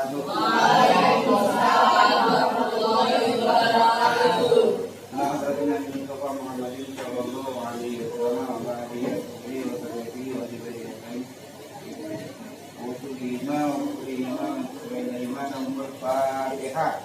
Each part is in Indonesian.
Waalaikumsalam warahmatullahi wabarakatuh. Alhamdulillah Muhammadin sallallahu alaihi wasallam wa alihi wa sahbihi. Untuk imam nomor Fatihah.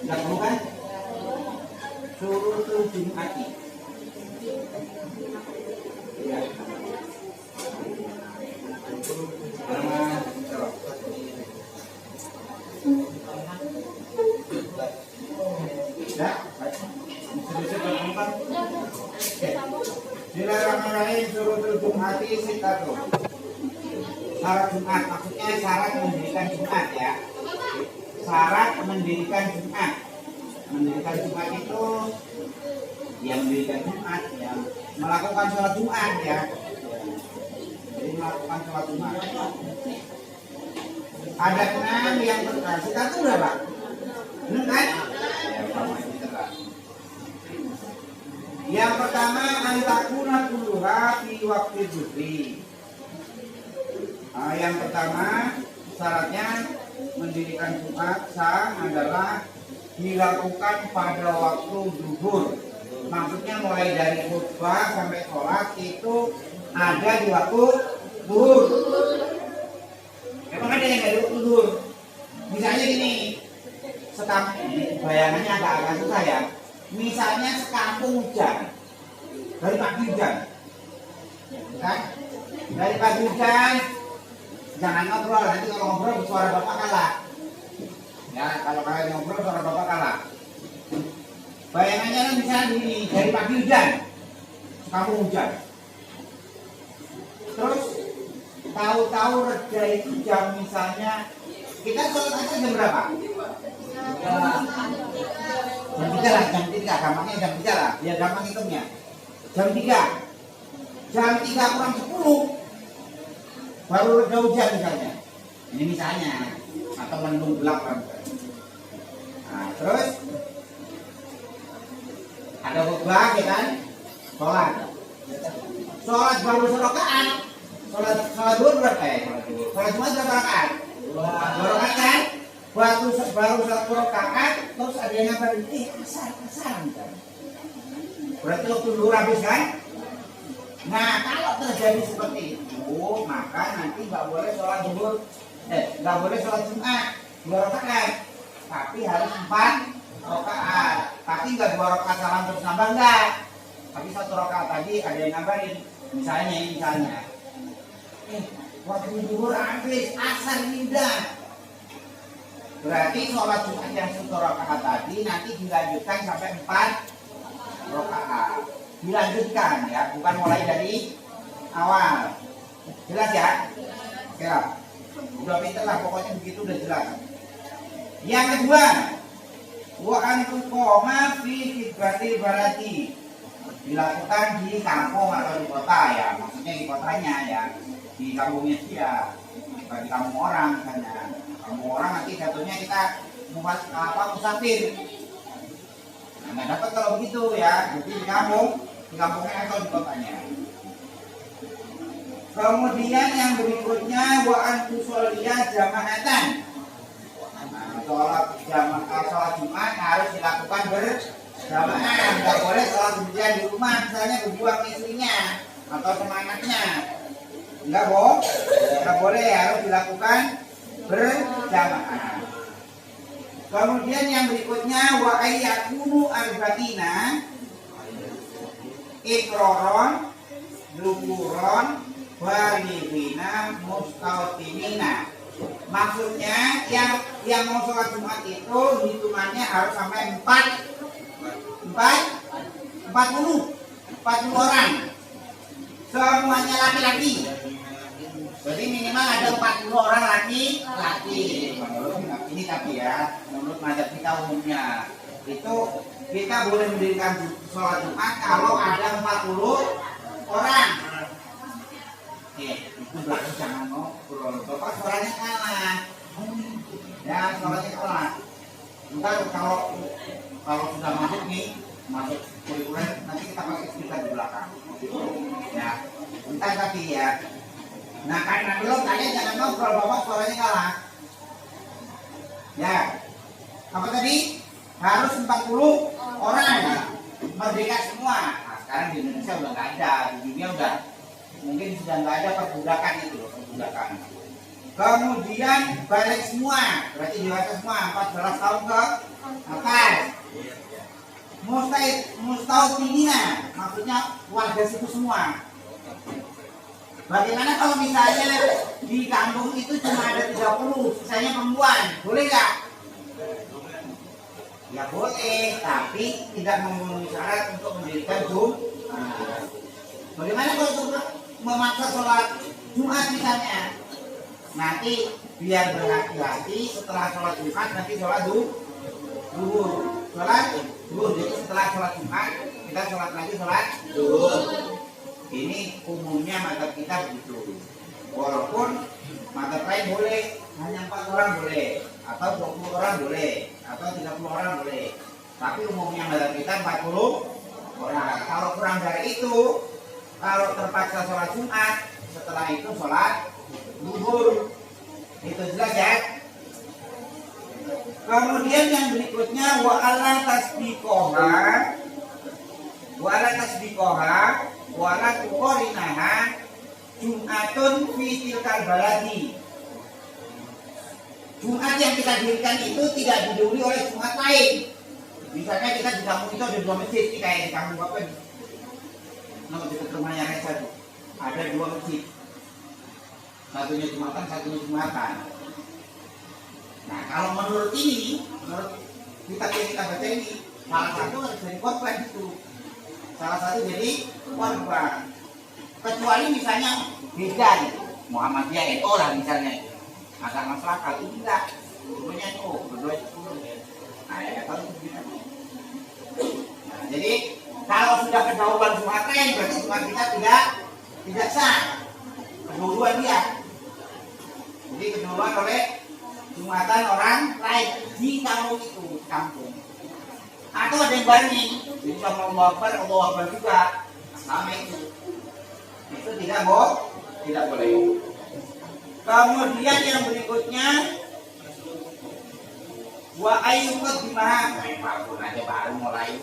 Lakukan suruh Jumati. Ya. Bismillahirrahmanirrahim. Suruh Jumati sitatu. Syarat Jumat, maksudnya syarat mendirikan Jumat ya. Syarat mendirikan Jumat. Mendirikan Jumat itu yang mendirikan Jumat ya, melakukan sholat Jumat ya. Jadi melakukan sholat Jumat. Ada 6 yang terkasih. Kita tuh berapa? 6 kan? Yang pertama antakuna kulluha fi waqti zuhri. Yang pertama syaratnya mendirikan Jumat sah adalah dilakukan pada waktu zuhur. Maksudnya mulai dari khutbah sampai sholat itu ada di waktu zuhur. Emang ada yang dari waktu zuhur? Misalnya gini, bayangannya agak susah ya. Misalnya sekampung hujan, dari pagi hujan, kan? Dari pagi hujan, jangan ngobrol, nanti kalau ngobrol suara bapak kalah. Ya, kalau kalian ngobrol suara bapak kalah. Bayangannya kan misalnya gini, dari pagi hujan, sekampung hujan. Terus tahu-tahu reda itu jam misalnya kita sholat aja jam berapa? Jam 3 lah, jam 3, gampangnya jam 3 lah, biar gampang hitungnya. Jam 3 kurang 10 baru reda hujan misalnya. Ini misalnya, atau mendung gelap kan. Nah, terus ada khutbah ya kan? Sholat baru serakaat. Sholat dulu berapa ya? Sholat Jumat berapa rakaat? 2 rakaat kan? Baru 1 rakaat, terus ada yang ngabarin, asar misalnya. Berarti waktu dulu habis kan? Nah, kalau terjadi seperti itu, maka nanti nggak boleh sholat zuhur, nggak boleh sholat Jumat 2 rakaat, tapi harus 4 rakaat. Tapi nggak 2 rakaat salam terus nambah enggak. Tapi 1 rakaat tadi ada yang ngabarin, misalnya, waktu zuhur habis, asar pindah. Berarti sholat Jumat yang 1 rakaat tadi nanti dilanjutkan sampai 4 rakaat. Dilanjutkan ya, bukan mulai dari awal. Jelas ya? Oke lah. Udah pinter lah, pokoknya begitu udah jelas. Yang kedua, wa antuqoma fi fitratil baladi. Dilakukan di kampung atau di kota ya, maksudnya di kotanya ya, di kampungnya dia, bukan di kampung orang misalnya. Kampung orang nanti jatuhnya kita musafir. Nah, nggak dapat kalau begitu ya, jadi di kampungnya atau di kotanya. Kemudian yang berikutnya wa antusoliyah jamaatan. Sholat Jumat harus dilakukan berjamaah. Nggak boleh sholat sendirian di rumah, misalnya berdua sama istrinya atau sama anaknya. Nggak boleh, harus dilakukan berjamaah. Kemudian yang berikutnya wa ayyakunu arba'ina ikroron dukuron balighina mustautinina. Maksudnya yang mau sholat Jumat itu hitungannya harus sampai 40 orang. Semuanya laki-laki. Jadi minimal ada 40 orang laki-laki. Menurut ini tapi ya, menurut mazhab kita umumnya itu kita boleh mendirikan sholat Jumat kalau ada 40 orang. Itu berarti jangan ngobrol. Bapak suaranya kalah. Ya, suaranya kalah. Ntar kalau sudah masuk nih, masuk kurikuler, nanti kita pakai speaker di belakang. Ya, ntar tadi ya. Nah, karena belum kalian jangan ngobrol, bapak suaranya kalah. Ya, apa tadi? Harus 40 orang merdeka semua. Nah, sekarang di Indonesia udah nggak ada, di dunia udah mungkin sudah nggak ada perbudakan itu loh, perbudakan. Kemudian balik semua, berarti dewasa semua 14 tahun ke atas. Mustautinina, maksudnya warga situ semua. Bagaimana kalau misalnya di kampung itu cuma ada 30, sisanya perempuan, boleh nggak? Ya boleh, tapi tidak memenuhi syarat untuk mendirikan Jumat. Bagaimana kalau untuk memaksa sholat Jumat misalnya? Nanti biar berhati-hati setelah sholat Jumat nanti sholat zuhur. Sholat zuhur, jadi setelah sholat Jumat kita sholat lagi sholat zuhur. Ini umumnya madzhab kita begitu. Walaupun madzhab lain boleh hanya 4 orang boleh, atau 20 orang boleh, atau 30 orang boleh. Tapi umumnya madzhab kita 40 orang. Kalau kurang dari itu, kalau terpaksa sholat Jumat, setelah itu sholat zuhur. Itu jelas ya. Kemudian yang berikutnya wa'ala tasbiqoha wa'ala tuqorinaha Jum'atun fi tilkal baladi. Jumat yang kita dirikan itu tidak didahului oleh Jumat lain. Misalnya kita di kampung itu ada 2 masjid, kayak di kampung Bapak. Nah, di rumahnya Reza itu ada 2 masjid. Satunya Jumatan, satunya Jumatan. Nah, kalau menurut kita baca ini, salah satu harus jadi korban itu. Salah satu jadi korban. Kecuali misalnya beda nih, Muhammadiyah NU lah misalnya. Agak masyarakat itu enggak. Dua-duanya NU, berdua itu. Nah, ya kalau itu gimana? Nah, jadi kalau sudah kedahuluan Jumatan, berarti Jumat kita tidak sah. Kedahuluan dia. Jadi kedahuluan oleh Jumatan orang lain di kampung. Atau ada yang banding, jadi sama Allah Akbar juga sama itu tidak boleh. Kemudian yang berikutnya wa ayyukat bimaha, baru mulai.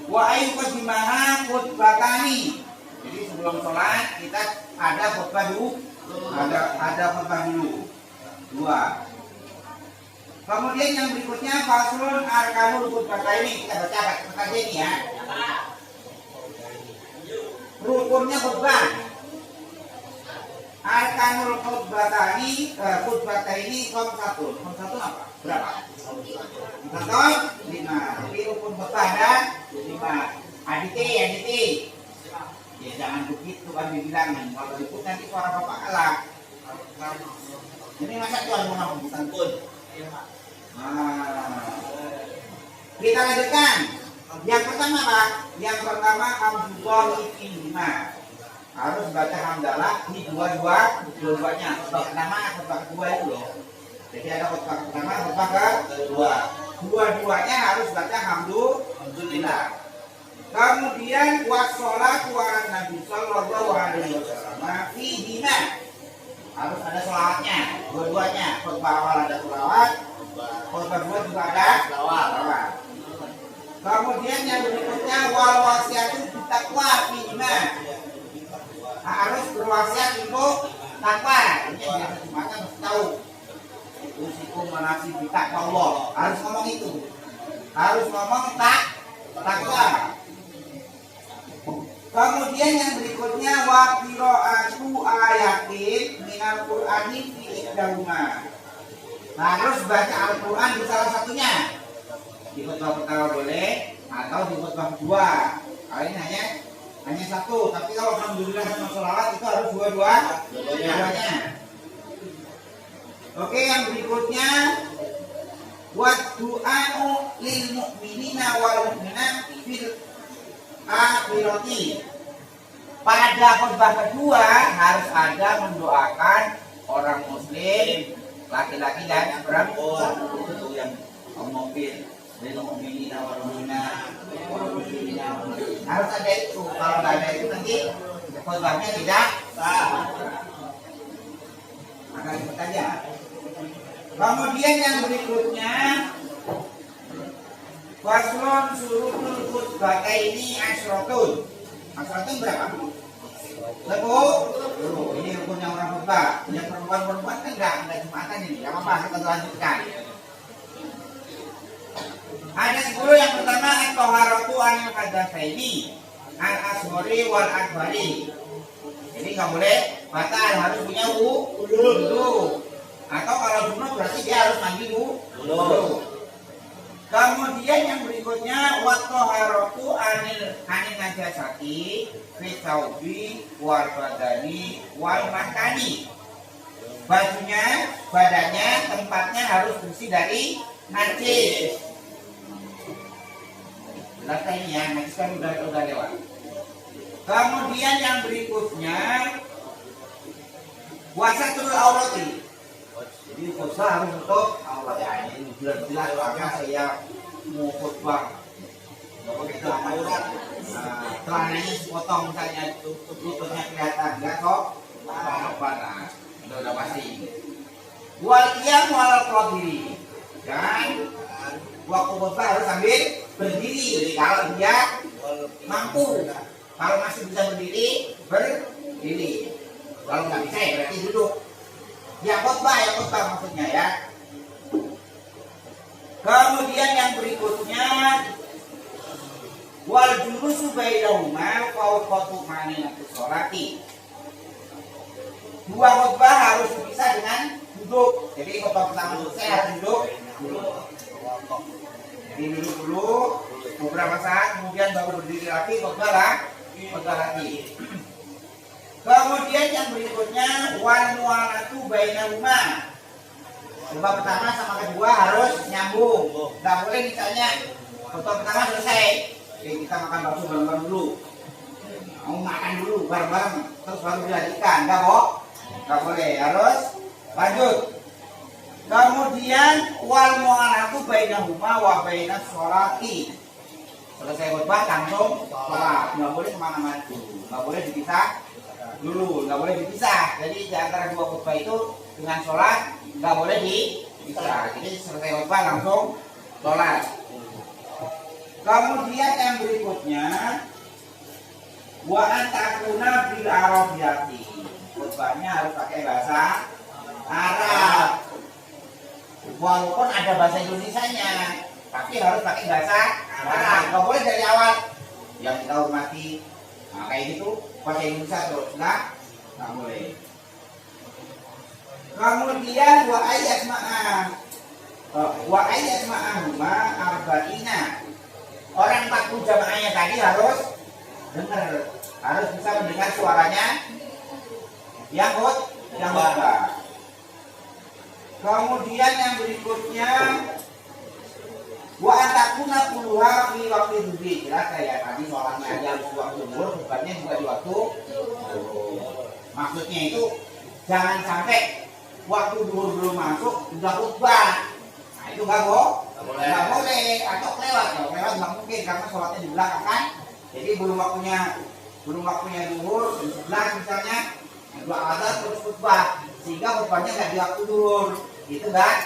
Wa ayyukat bimaha khutbatani. Jadi sebelum sholat kita ada khutbah dulu, ada khutbah dulu. 2. Kemudian yang berikutnya faslun arkanul khutbataini, kita baca saja ini ya. Rukunnya khutbah. Arkanul khutbataini khamsatun. Khamsatun apa? Berapa? 5. Jadi rukun khutbah ada 5. Aditi. Ya jangan begitu kan dibilangin. Kalau ikut nanti suara bapak kalah. Ini masa tuan mau ngomong santun. Kita lanjutkan. Yang pertama Pak, hamdulillah lima. Harus baca hamdalah di dua-duanya. Khutbah pertama, khutbah kedua itu loh. Jadi ada khutbah pertama, khutbah kedua. Dua-duanya harus baca alhamdulillah. Kemudian wassalatu ala Nabi sallallahu alaihi wasallam fihima. Harus ada sholawatnya, dua-duanya. Khutbah awal ada sholawat, khutbah kedua juga ada sholawat. Kemudian yang berikutnya wal wasiatu bittaqwa fihima. Harus berwasiat untuk takwa. Ini yang Jumatan harus tahu. Usikum manasi bittaqwa Allah. Harus ngomong itu. Harus ngomong takwa. Kemudian yang berikutnya wa qira'atu ayatin minal Qur'ani fi ihdahuma. Harus baca Al-Qur'an di salah satunya. Di khutbah pertama boleh atau di khutbah kedua. Kali ini hanya satu, tapi kalau alhamdulillah sama sholawat itu harus dua-duanya. Oke, yang berikutnya wa du'a'u lil mu'minina wal mu'minat fil akhirati. Pada khutbah kedua harus ada mendoakan orang muslim laki-laki dan perempuan itu yang mobil lil mu'minina wal mu'minat harus ada itu. Kalau nggak ada itu nanti khutbahnya tidak sah. Maka ikut aja. Kemudian yang berikutnya faslun surutul khutbataini asratun. Asratun berapa? 10. Ini rukunnya orang khutbah. Yang perempuan kan enggak jumatan ini. Yang apa? Kita lanjutkan. Ada 10. Yang pertama at-thaharatu anil hadatsaini al-asghari wal akbari. Jadi nggak boleh batal, harus punya wudu. Atau kalau junub berarti dia harus mandi dulu. Kemudian yang berikutnya wat-thaharatu anil najasati fi thawbi wal badani wal makani. Badannya, tempatnya harus bersih dari najis. Jelas ini ya, najis kan udah lewat. Kemudian yang berikutnya wasatul aurati. Jadi khutbah harus untuk aurat ya. Ini jelas karena saya mau khutbah nggak pakai celana aurat. Celananya sepotong misalnya tutupnya kelihatan, nggak kok? Apa-apa, udah pasti. Wal qiyam wal qadiri. Dan waktu khutbah harus sambil berdiri. Jadi kalau dia mampu. Kalau masih bisa berdiri, berdiri. Kalau nggak bisa ya berarti duduk. Ya khutbah maksudnya ya. Kemudian yang berikutnya wal julusu bainahuma fawqatu maninatus sholati. Dua khutbah harus bisa dengan duduk. Jadi khutbah pertama saya harus duduk dulu. Jadi duduk dulu beberapa saat, kemudian baru berdiri lagi khutbah lagi. Kemudian yang berikutnya wal mu'alatu bainahuma. Khutbah pertama sama kedua harus nyambung. Enggak boleh misalnya khutbah pertama selesai, oke, kita makan bakso bareng-bareng dulu. Mau makan dulu bareng-bareng terus baru dilanjutkan. Enggak boleh, harus lanjut. Kemudian wal mu'alatu bainahuma wa bainas sholati. Selesai khutbah langsung sholat. Enggak boleh kemana-mana dulu. Enggak boleh dipisah dulu, nggak boleh dipisah. Jadi di antara dua khutbah itu dengan sholat nggak boleh dipisah. Jadi selesai khutbah langsung sholat. Kemudian yang berikutnya wa antakuna bil arabiyati. Khutbahnya harus pakai bahasa Arab. Walaupun ada bahasa Indonesianya, tapi harus pakai bahasa Arab. Nggak boleh dari awal yang kita hormati. Nah, kayak gitu bahasa Indonesia terus nggak boleh. Kemudian wa ayat ma'ahuma arba'ina. Orang 40 jamaahnya tadi harus dengar, harus bisa mendengar suaranya yang khutbah. Kemudian yang berikutnya wa antakuna puluha fi waktu zuhur. Jelas kayak tadi soalnya aja harus waktu zuhur, bukannya juga di waktu maksudnya itu jangan sampai waktu zuhur belum masuk sudah khutbah. Nah itu nggak boleh. Atau lewat nggak mungkin karena sholatnya di belakang kan. Jadi belum waktunya zuhur di sebelah misalnya dua azan terus khutbah, sehingga khutbahnya nggak di waktu zuhur. Itu nggak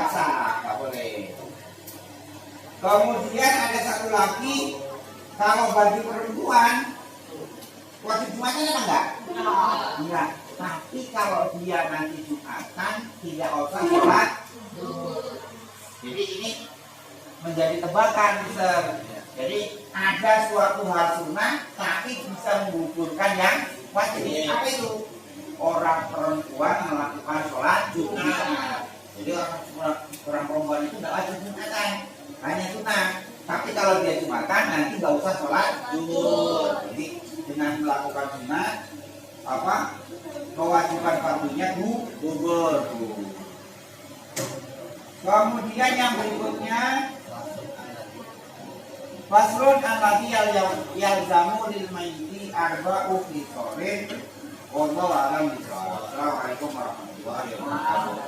sah, nggak boleh. Kemudian ada satu lagi, kalau bagi perempuan wajib Jumatnya enggak? Enggak. Tapi kalau dia nanti Jumatan tidak usah sholat. Jadi ini menjadi tebakan, Mister. Jadi ada suatu hal sunnah tapi bisa menggugurkan yang wajib. Apa itu? Orang perempuan melakukan sholat Jumat. Jadi orang perempuan itu tidak wajib Jumatan, hanya sunnah. Tapi kalau dia Jumatan nanti nggak usah sholat Jumat. Jadi dengan melakukan Jumat, kewajiban fardunya gugur. Kemudian yang berikutnya faslun alladhi yalzamu lil mayyiti arba'u fitorin. Wallahu a'lam bishawab. Assalamualaikum warahmatullahi wabarakatuh.